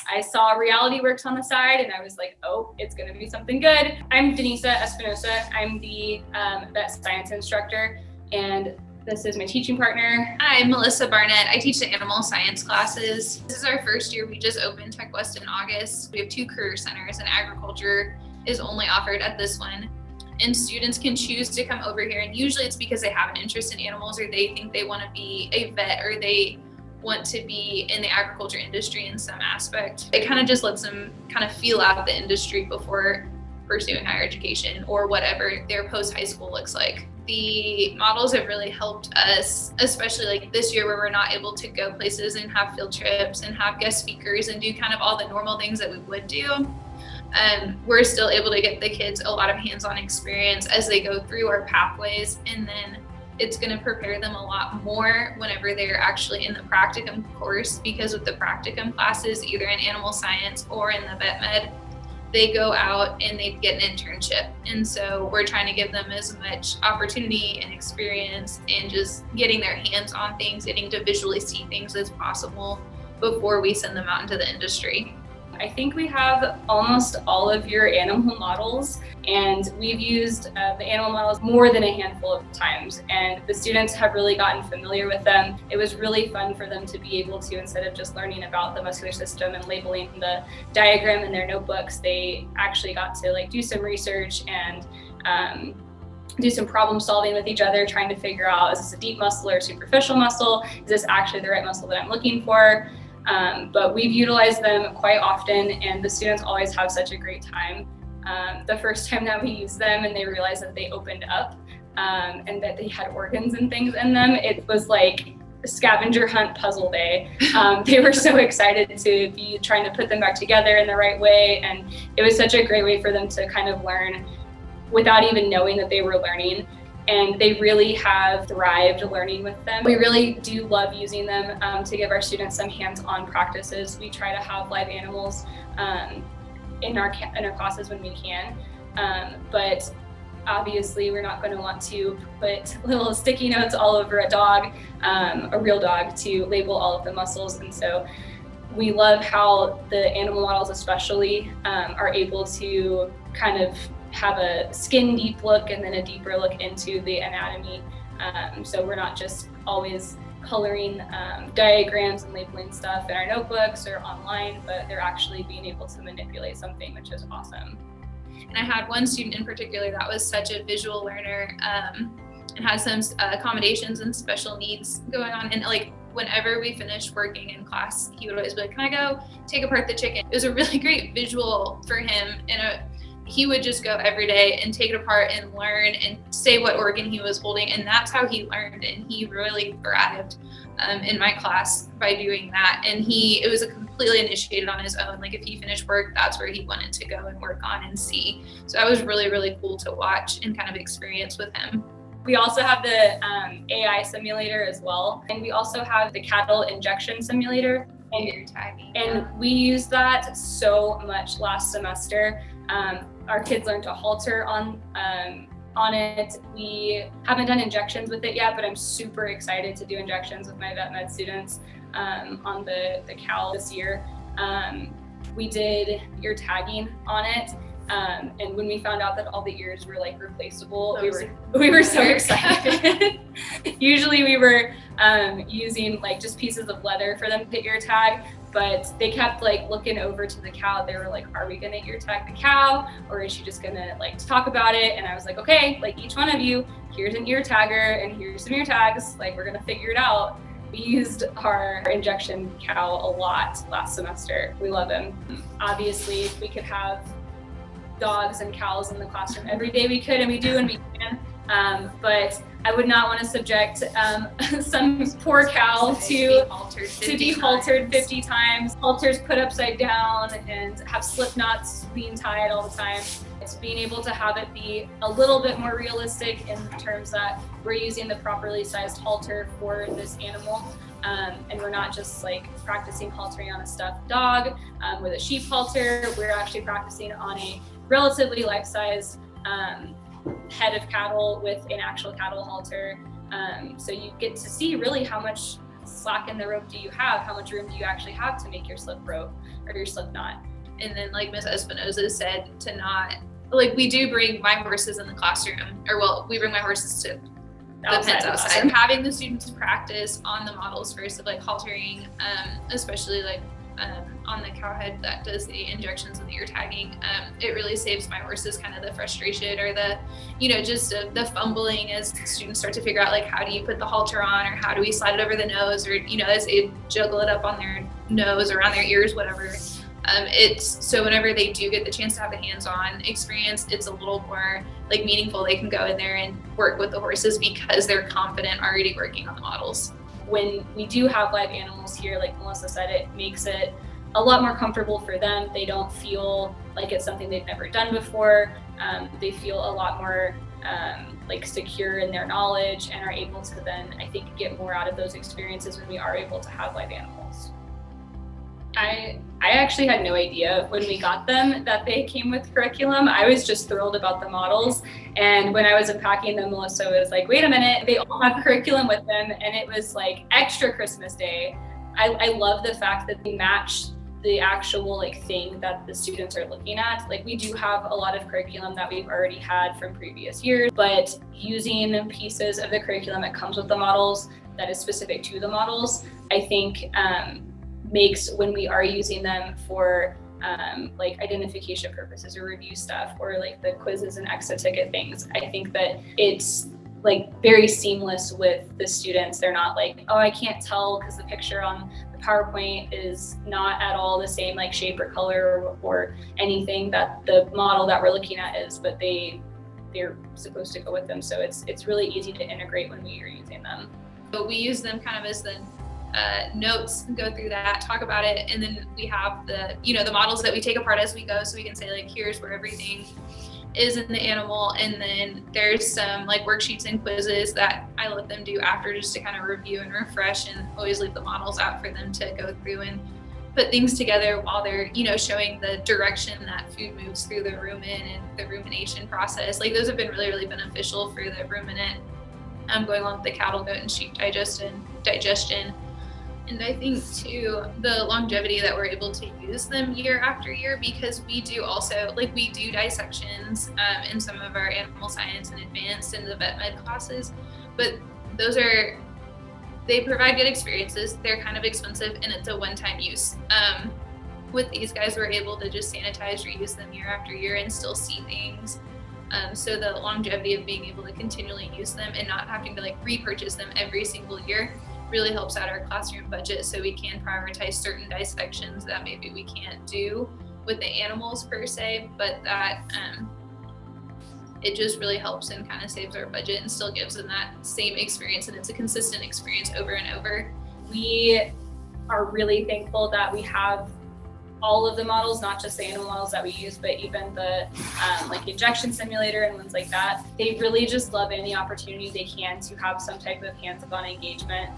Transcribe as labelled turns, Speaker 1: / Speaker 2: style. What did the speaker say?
Speaker 1: I saw Reality Works on the side and I was like, oh, it's gonna be something good. I'm Denisa Espinosa. I'm the vet science instructor, and this is my teaching partner.
Speaker 2: I'm Melissa Barnett. I teach the animal science classes. This is our first year. We just opened TECC West in August. We have 2 career centers, and agriculture is only offered at this one. And students can choose to come over here, and usually it's because they have an interest in animals, or they think they want to be a vet, or they want to be in the agriculture industry in some aspect. It kind of just lets them kind of feel out the industry before pursuing higher education or whatever their post-high school looks like. The models have really helped us, especially like this year where we're not able to go places and have field trips and have guest speakers and do kind of all the normal things that we would do. We're still able to get the kids a lot of hands-on experience as they go through our pathways, and then it's going to prepare them a lot more whenever they're actually in the practicum course, because with the practicum classes, either in animal science or in the vet med, they go out and they get an internship. And so we're trying to give them as much opportunity and experience and just getting their hands on things, getting to visually see things as possible before we send them out into the industry.
Speaker 1: I think we have almost all of your animal models, and we've used the animal models more than a handful of times, and the students have really gotten familiar with them. It was really fun for them to be able to, instead of just learning about the muscular system and labeling the diagram in their notebooks, they actually got to like do some research and do some problem solving with each other, trying to figure out, is this a deep muscle or a superficial muscle? Is this actually the right muscle that I'm looking for? But we've utilized them quite often, and the students always have such a great time. The first time that we used them and they realized that they opened up and that they had organs and things in them, it was like a scavenger hunt puzzle day. They were so excited to be trying to put them back together in the right way, and it was such a great way for them to kind of learn without even knowing that they were learning. And they really have thrived learning with them. We really do love using them to give our students some hands-on practices. We try to have live animals in our classes when we can, but obviously we're not going to want to put little sticky notes all over a dog, a real dog, to label all of the muscles. And so we love how the animal models especially are able to kind of have a skin deep look and then a deeper look into the anatomy. So we're not just always coloring diagrams and labeling stuff in our notebooks or online, but they're actually being able to manipulate something, which is awesome.
Speaker 2: And I had one student in particular that was such a visual learner and had some accommodations and special needs going on. And like whenever we finished working in class, he would always be like, can I go take apart the chicken? It was a really great visual for him, and he would just go every day and take it apart and learn and say what organ he was holding. And that's how he learned. And he really thrived in my class by doing that. And it was a completely initiated on his own. Like if he finished work, that's where he wanted to go and work on and see. So that was really, really cool to watch and kind of experience with him.
Speaker 1: We also have the AI simulator as well. And we also have the cattle injection simulator. And we used that so much last semester. Our kids learned to halter on it. We haven't done injections with it yet, but I'm super excited to do injections with my vet med students on the cow this year. We did ear tagging on it. And when we found out that all the ears were like replaceable, we were so excited. Usually we were using like just pieces of leather for them to ear tag, but they kept like looking over to the cow. They were like, are we gonna ear tag the cow, or is she just gonna like talk about it? And I was like, okay, like each one of you, here's an ear tagger and here's some ear tags, like we're gonna figure it out. We used our injection cow a lot last semester. We love him. Obviously, if we could have dogs and cows in the classroom every day, we could, and we do, and we can. But I would not want to subject some poor cow to be haltered 50 times, halters put upside down, and have slip knots being tied all the time. It's being able to have it be a little bit more realistic in terms that we're using the properly sized halter for this animal. And we're not just like practicing haltering on a stuffed dog with a sheep halter. We're actually practicing on a relatively life-sized head of cattle with an actual cattle halter. So you get to see really how much slack in the rope do you have? How much room do you actually have to make your slip rope or your slip knot?
Speaker 2: And then like Ms. Espinosa said, to not, like we do bring my horses in the classroom, or well, we bring my horses to the pens outside. Having the students practice on the models first of like haltering, especially like on the cow head that does the injections and the ear tagging, it really saves my horses kind of the frustration or the, just the fumbling as students start to figure out like, how do you put the halter on, or how do we slide it over the nose, or, as they juggle it up on their nose or around their ears, whatever. It's so whenever they do get the chance to have the hands-on experience, it's a little more like meaningful. They can go in there and work with the horses because they're confident already working on the models.
Speaker 1: When we do have live animals here, like Melissa said, it makes it a lot more comfortable for them. They don't feel like it's something they've never done before. They feel a lot more like secure in their knowledge and are able to then, I think, get more out of those experiences when we are able to have live animals. I actually had no idea when we got them that they came with curriculum. I was just thrilled about the models. And when I was unpacking them, Melissa was like, wait a minute, they all have curriculum with them. And it was like extra Christmas Day. I love the fact that they match the actual like thing that the students are looking at. Like we do have a lot of curriculum that we've already had from previous years, but using pieces of the curriculum that comes with the models that is specific to the models, I think makes when we are using them for like identification purposes or review stuff or like the quizzes and exit ticket things, I think that it's like very seamless with the students. They're not like, oh, I can't tell because the picture on the PowerPoint is not at all the same like shape or color or anything that the model that we're looking at is, but they're supposed to go with them. So it's really easy to integrate when we are using them.
Speaker 2: But we use them kind of as the notes, go through that, talk about it, and then we have the the models that we take apart as we go, so we can say like, here's where everything is in the animal, and then there's some like worksheets and quizzes that I let them do after just to kind of review and refresh, and always leave the models out for them to go through and put things together while they're showing the direction that food moves through the rumen and the rumination process. Like those have been really, really beneficial for the ruminant going along with the cattle, goat, and sheep digestion. And I think too, the longevity that we're able to use them year after year, because we do also, like we do dissections in some of our animal science and advanced in the vet med classes, but they provide good experiences. They're kind of expensive and it's a one-time use. With these guys, we're able to just sanitize, reuse them year after year and still see things. So the longevity of being able to continually use them and not having to like repurchase them every single year really helps out our classroom budget, so we can prioritize certain dissections that maybe we can't do with the animals per se, but that it just really helps and kind of saves our budget and still gives them that same experience, and it's a consistent experience over and over.
Speaker 1: We are really thankful that we have all of the models, not just the animal models that we use, but even the like injection simulator and ones like that. They really just love any opportunity they can to have some type of hands-on engagement.